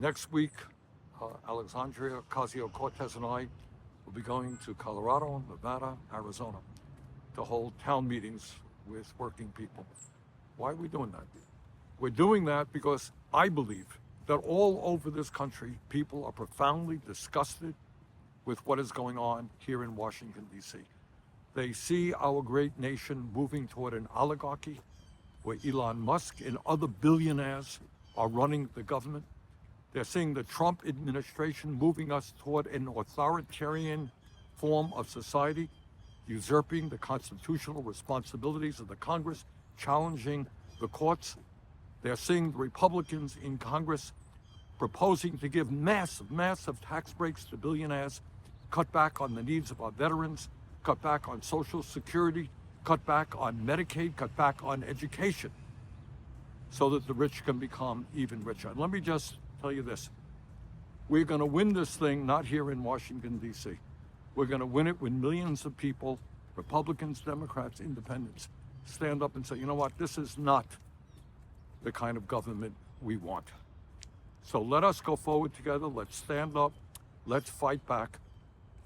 Next week, Alexandria Ocasio-Cortez and I will be going to Colorado, Nevada, Arizona to hold town meetings with working people. Why are we doing that? We're doing that because I believe that all over this country, people are profoundly disgusted with what is going on here in Washington, D.C. They see our great nation moving toward an oligarchy where Elon Musk and other billionaires are running the government. They're seeing the Trump administration moving us toward an authoritarian form of society, usurping the constitutional responsibilities of the Congress, challenging the courts. They're seeing the Republicans in Congress proposing to give massive tax breaks to billionaires, cut back on the needs of our veterans, cut back on Social Security, cut back on Medicaid, cut back on education, so that the rich can become even richer. And let me just tell you this. We're going to win this thing not here in Washington, D.C. We're going to win it when millions of people, Republicans, Democrats, Independents, stand up and say, you know what, this is not the kind of government we want. So let us go forward together. Let's stand up. Let's fight back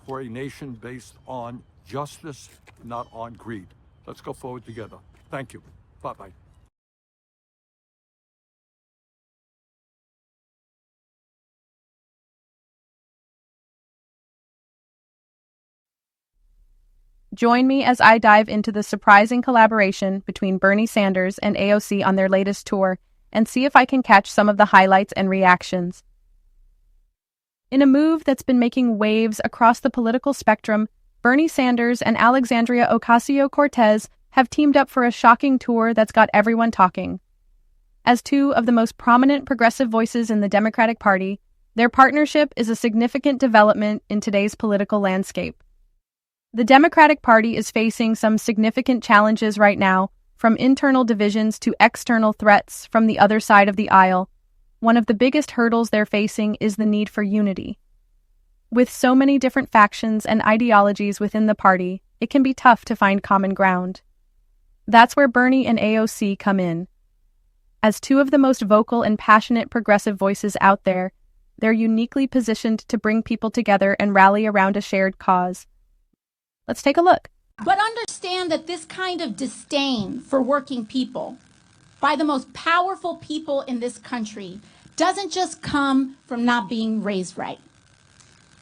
for a nation based on justice, not on greed. Let's go forward together. Thank you. Bye-bye. Join me as I dive into the surprising collaboration between Bernie Sanders and AOC on their latest tour and see if I can catch some of the highlights and reactions. In a move that's been making waves across the political spectrum, Bernie Sanders and Alexandria Ocasio-Cortez have teamed up for a shocking tour that's got everyone talking. As two of the most prominent progressive voices in the Democratic Party, their partnership is a significant development in today's political landscape. The Democratic Party is facing some significant challenges right now, from internal divisions to external threats from the other side of the aisle. One of the biggest hurdles they're facing is the need for unity. With so many different factions and ideologies within the party, it can be tough to find common ground. That's where Bernie and AOC come in. As two of the most vocal and passionate progressive voices out there, they're uniquely positioned to bring people together and rally around a shared cause. Let's take a look. But understand that this kind of disdain for working people by the most powerful people in this country doesn't just come from not being raised right.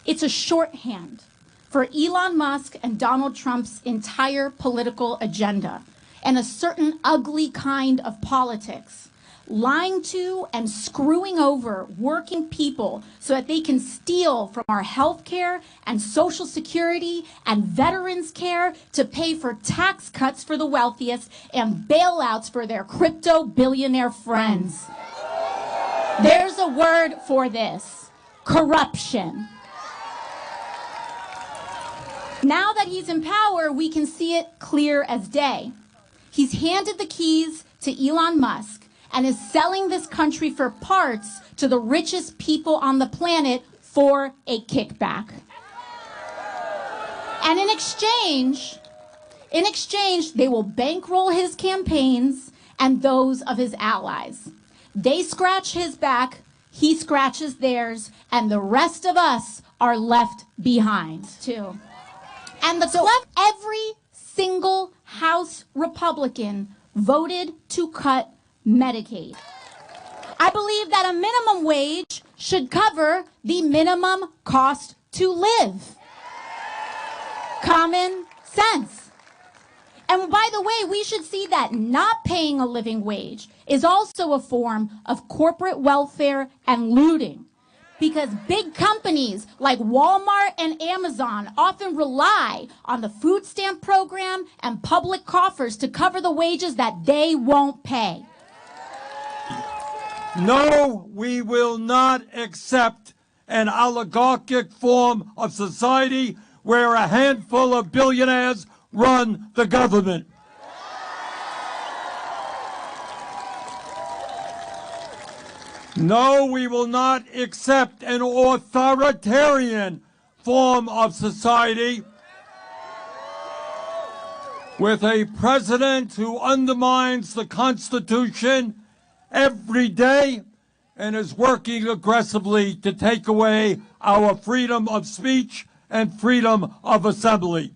It's a shorthand for Elon Musk and Donald Trump's entire political agenda and a certain ugly kind of politics, lying to and screwing over working people so that they can steal from our health care and Social Security and veterans care to pay for tax cuts for the wealthiest and bailouts for their crypto billionaire friends. There's a word for this: corruption. Now that he's in power, we can see it clear as day. He's handed the keys to Elon Musk and is selling this country for parts to the richest people on the planet for a kickback. And in exchange, they will bankroll his campaigns and those of his allies. They scratch his back, he scratches theirs, and the rest of us are left behind, too. And every single House Republican voted to cut Medicaid. I believe that a minimum wage should cover the minimum cost to live. Common sense. And by the way, we should see that not paying a living wage is also a form of corporate welfare and looting, because big companies like Walmart and Amazon often rely on the food stamp program and public coffers to cover the wages that they won't pay. No, we will not accept an oligarchic form of society where a handful of billionaires run the government. No, we will not accept an authoritarian form of society with a president who undermines the Constitution every day and is working aggressively to take away our freedom of speech and freedom of assembly.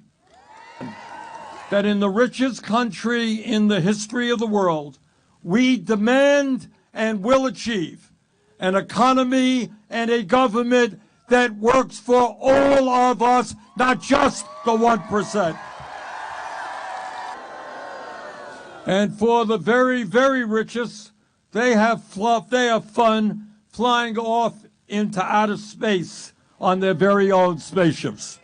That in the richest country in the history of the world, we demand and will achieve an economy and a government that works for all of us, not just the 1%. And for the very, very richest, they have fun flying off into outer space on their very own spaceships.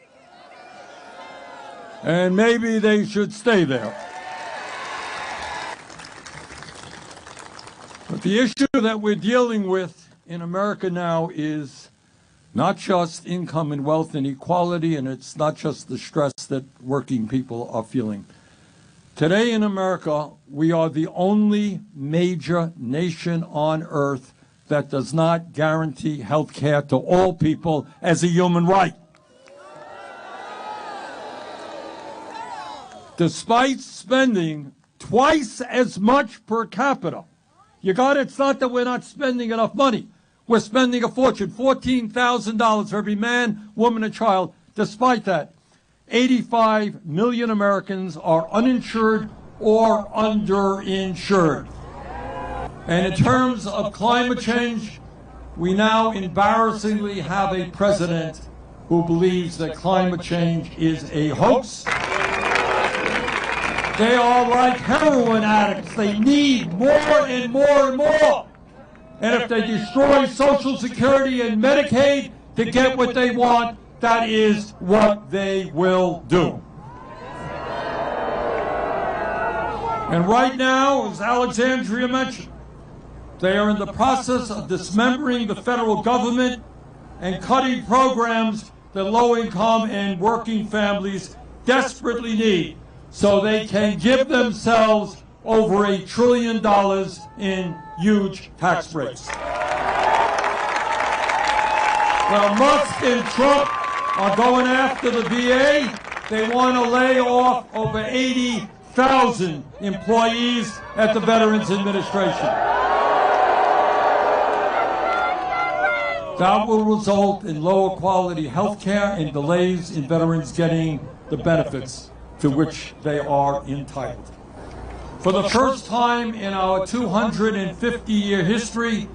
And maybe they should stay there. But the issue that we're dealing with in America now is not just income and wealth inequality, and it's not just the stress that working people are feeling. Today in America, we are the only major nation on earth that does not guarantee health care to all people as a human right. Despite spending twice as much per capita, it's not that we're not spending enough money. We're spending a fortune, $14,000 for every man, woman, and child. Despite that, 85 million Americans are uninsured or underinsured. And in terms of climate change, we now embarrassingly have a president who believes that climate change is a hoax. They are like heroin addicts. They need more and more and more. And if they destroy Social Security and Medicaid to get what they want, that is what they will do. And right now, as Alexandria mentioned, they are in the process of dismembering the federal government and cutting programs that low-income and working families desperately need so they can give themselves over $1 trillion in huge tax breaks. Well, Musk and Trump are going after the VA. They want to lay off over 80,000 employees at the Veterans Administration. That will result in lower quality health care and delays in veterans getting the benefits to which they are entitled. For the first time in our 250-year history,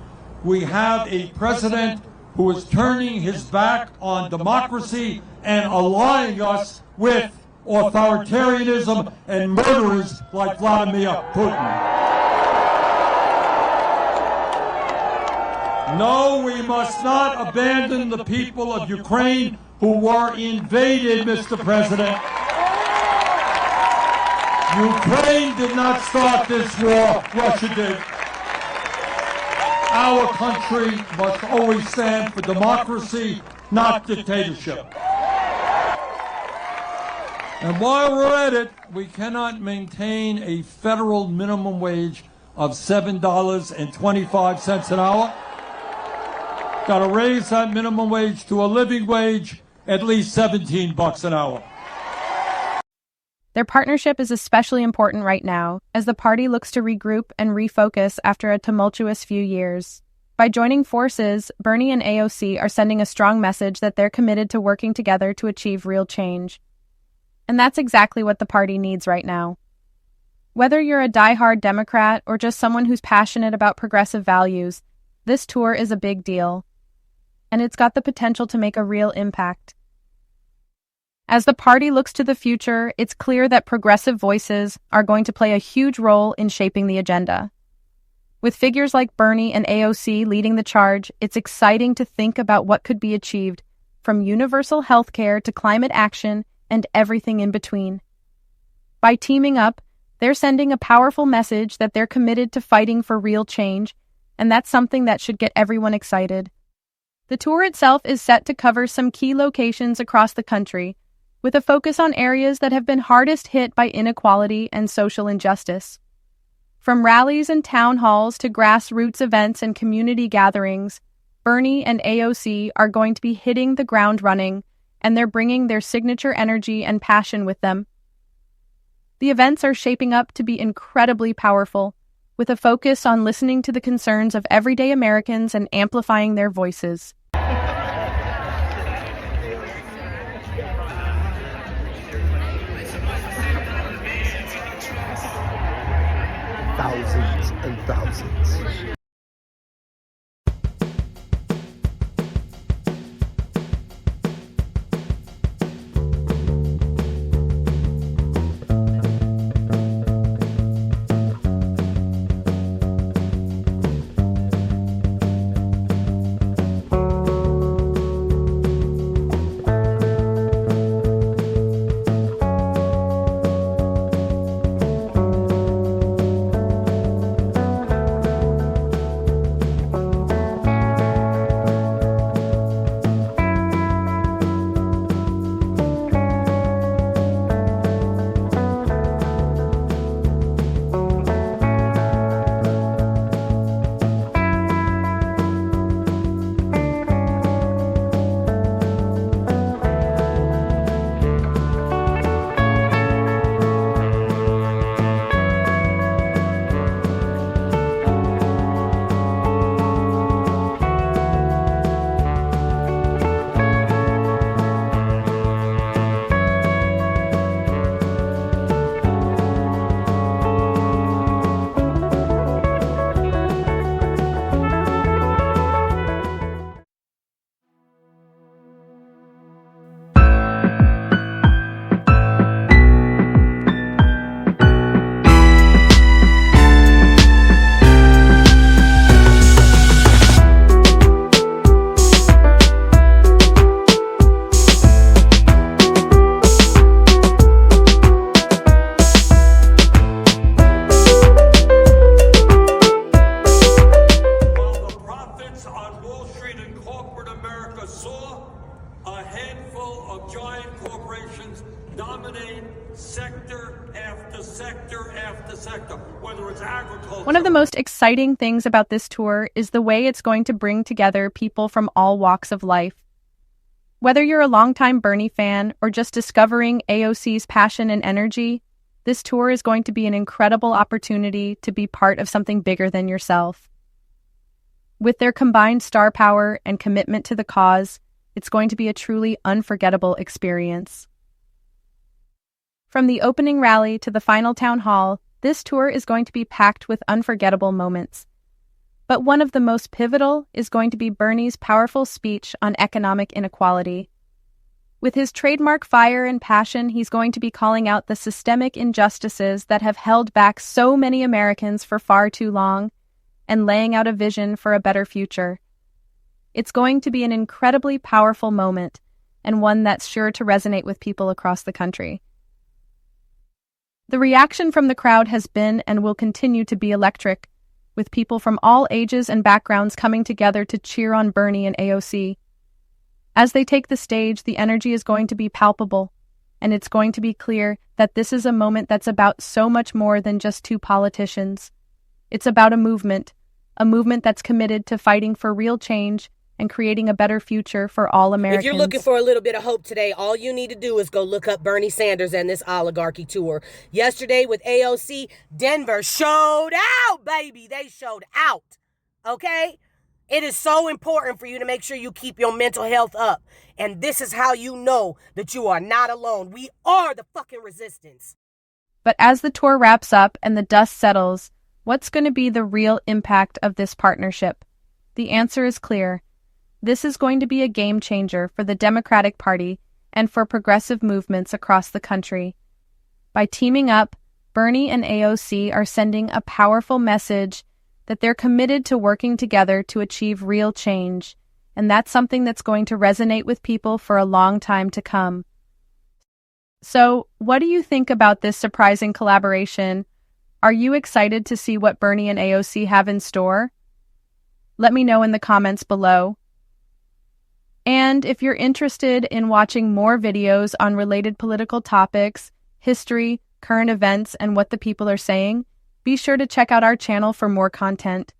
we have a president who is turning his back on democracy and allying us with authoritarianism and murderers like Vladimir Putin. No, we must not abandon the people of Ukraine who were invaded, Mr. President. Ukraine did not start this war, Russia did. Our country must always stand for democracy, not dictatorship. And while we're at it, we cannot maintain a federal minimum wage of $7.25 an hour. Got to raise that minimum wage to a living wage, at least $17 an hour. Their partnership is especially important right now as the party looks to regroup and refocus after a tumultuous few years. By joining forces, Bernie and AOC are sending a strong message that they're committed to working together to achieve real change. And that's exactly what the party needs right now. Whether you're a diehard Democrat or just someone who's passionate about progressive values, this tour is a big deal. And it's got the potential to make a real impact. As the party looks to the future, it's clear that progressive voices are going to play a huge role in shaping the agenda. With figures like Bernie and AOC leading the charge, it's exciting to think about what could be achieved, from universal health care to climate action and everything in between. By teaming up, they're sending a powerful message that they're committed to fighting for real change, and that's something that should get everyone excited. The tour itself is set to cover some key locations across the country, with a focus on areas that have been hardest hit by inequality and social injustice. From rallies and town halls to grassroots events and community gatherings, Bernie and AOC are going to be hitting the ground running, and they're bringing their signature energy and passion with them. The events are shaping up to be incredibly powerful, with a focus on listening to the concerns of everyday Americans and amplifying their voices. Thousands and thousands. A handful of giant corporations dominate sector after sector after sector, whether it's agriculture. One of the most exciting things about this tour is the way it's going to bring together people from all walks of life. Whether you're a longtime Bernie fan or just discovering AOC's passion and energy, this tour is going to be an incredible opportunity to be part of something bigger than yourself. With their combined star power and commitment to the cause, it's going to be a truly unforgettable experience. From the opening rally to the final town hall, this tour is going to be packed with unforgettable moments. But one of the most pivotal is going to be Bernie's powerful speech on economic inequality. With his trademark fire and passion, he's going to be calling out the systemic injustices that have held back so many Americans for far too long and laying out a vision for a better future. It's going to be an incredibly powerful moment and one that's sure to resonate with people across the country. The reaction from the crowd has been and will continue to be electric, with people from all ages and backgrounds coming together to cheer on Bernie and AOC. As they take the stage, the energy is going to be palpable, and it's going to be clear that this is a moment that's about so much more than just two politicians. It's about a movement that's committed to fighting for real change and creating a better future for all Americans. If you're looking for a little bit of hope today, all you need to do is go look up Bernie Sanders and this oligarchy tour. Yesterday with AOC, Denver showed out, baby. They showed out, okay? It is so important for you to make sure you keep your mental health up. And this is how you know that you are not alone. We are the fucking resistance. But as the tour wraps up and the dust settles, what's going to be the real impact of this partnership? The answer is clear. This is going to be a game changer for the Democratic Party and for progressive movements across the country. By teaming up, Bernie and AOC are sending a powerful message that they're committed to working together to achieve real change, and that's something that's going to resonate with people for a long time to come. So, what do you think about this surprising collaboration? Are you excited to see what Bernie and AOC have in store? Let me know in the comments below. And if you're interested in watching more videos on related political topics, history, current events, and what the people are saying, be sure to check out our channel for more content.